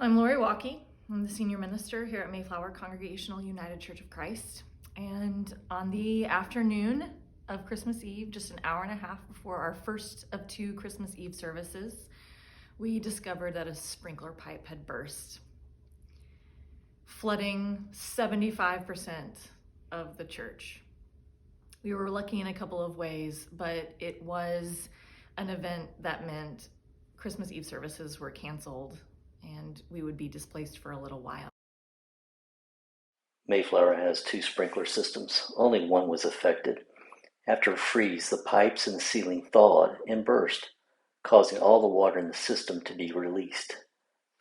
I'm Lori Walkie. I'm the senior minister here at Mayflower Congregational United Church of Christ. And on the afternoon of Christmas Eve, just an hour and a half before our first of two Christmas Eve services, we discovered that a sprinkler pipe had burst, flooding 75% of the church. We were lucky in a couple of ways, but it was an event that meant Christmas Eve services were canceled and we would be displaced for a little while. Mayflower has two sprinkler systems. Only one was affected. After a freeze, the pipes in the ceiling thawed and burst, causing all the water in the system to be released.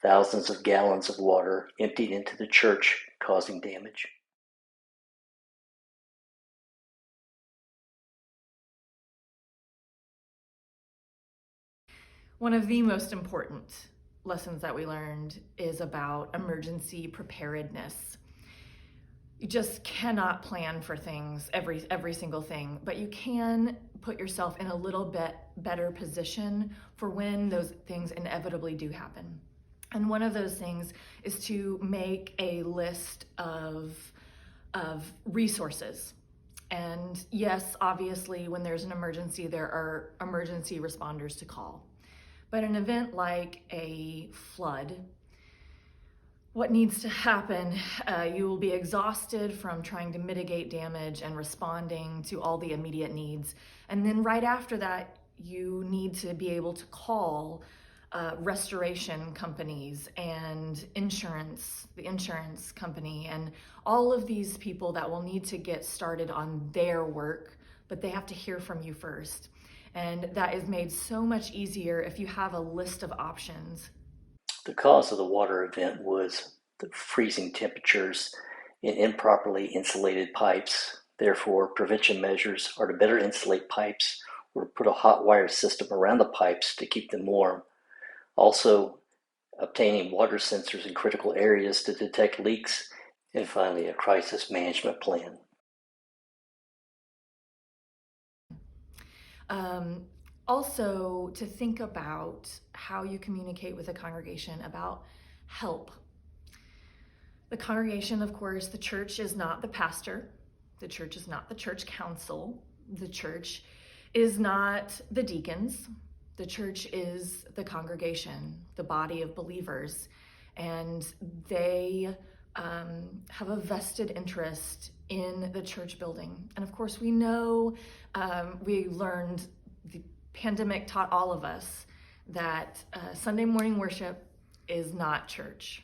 Thousands of gallons of water emptied into the church, causing damage. One of the most important lessons that we learned is about emergency preparedness. You just cannot plan for things, every single thing, but you can put yourself in a little bit better position for when those things inevitably do happen. And one of those things is to make a list of resources. And yes, obviously, when there's an emergency, there are emergency responders to call. But an event like a flood, what needs to happen, you will be exhausted from trying to mitigate damage and responding to all the immediate needs. And then right after that, you need to be able to call restoration companies and the insurance company, and all of these people that will need to get started on their work, but they have to hear from you first. And that is made so much easier if you have a list of options. The cause of the water event was the freezing temperatures in improperly insulated pipes. Therefore, prevention measures are to better insulate pipes or to put a hot wire system around the pipes to keep them warm. Also, obtaining water sensors in critical areas to detect leaks, and finally, a crisis management plan. Also, to think about how you communicate with a congregation about help. The congregation, of course, the church is not the pastor. The church is not the church council. The church is not the deacons. The church is the congregation, the body of believers, and they have a vested interest in the church building. And of course, we know, we learned, the pandemic taught all of us that Sunday morning worship is not church.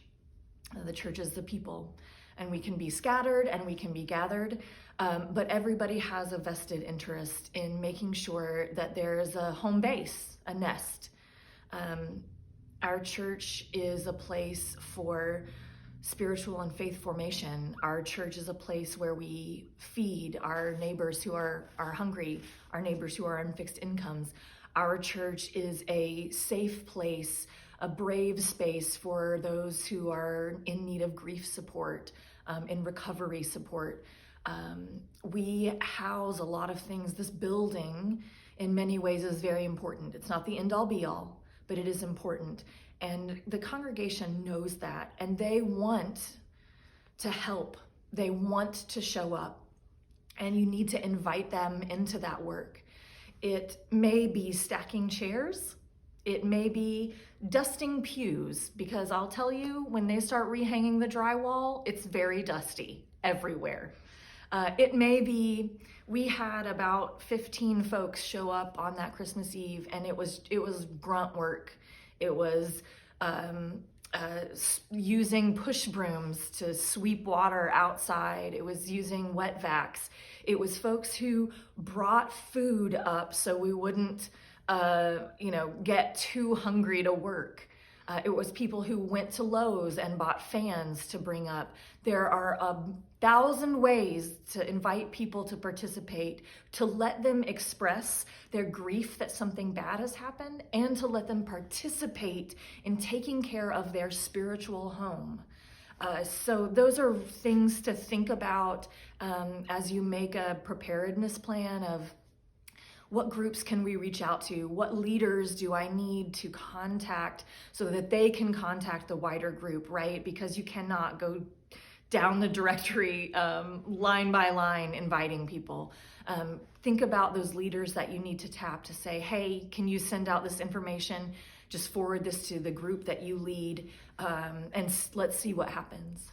The church is the people, and we can be scattered and we can be gathered, but everybody has a vested interest in making sure that there's a home base, a nest. Our church is a place for spiritual and faith formation. Our church is a place where we feed our neighbors who are hungry, our neighbors who are on fixed incomes. Our church is a safe place, a brave space for those who are in need of grief support, in recovery support. We house a lot of things. This building, in many ways, is very important. It's not the end-all be-all, but it is important. And the congregation knows that, and they want to help. They want to show up, and you need to invite them into that work. It may be stacking chairs. It may be dusting pews, because I'll tell you, when they start rehanging the drywall, it's very dusty everywhere. It may be, we had about 15 folks show up on that Christmas Eve, and it was grunt work. It was using push brooms to sweep water outside. It was using wet vacs. It was folks who brought food up so we wouldn't get too hungry to work. It was people who went to Lowe's and bought fans to bring up. There are 1,000 ways to invite people to participate, to let them express their grief that something bad has happened, and to let them participate in taking care of their spiritual home. So those are things to think about as you make a preparedness plan of what groups can we reach out to? What leaders do I need to contact so that they can contact the wider group, right? Because you cannot go down the directory line by line inviting people. Think about those leaders that you need to tap to say, hey, can you send out this information? Just forward this to the group that you lead, and let's see what happens.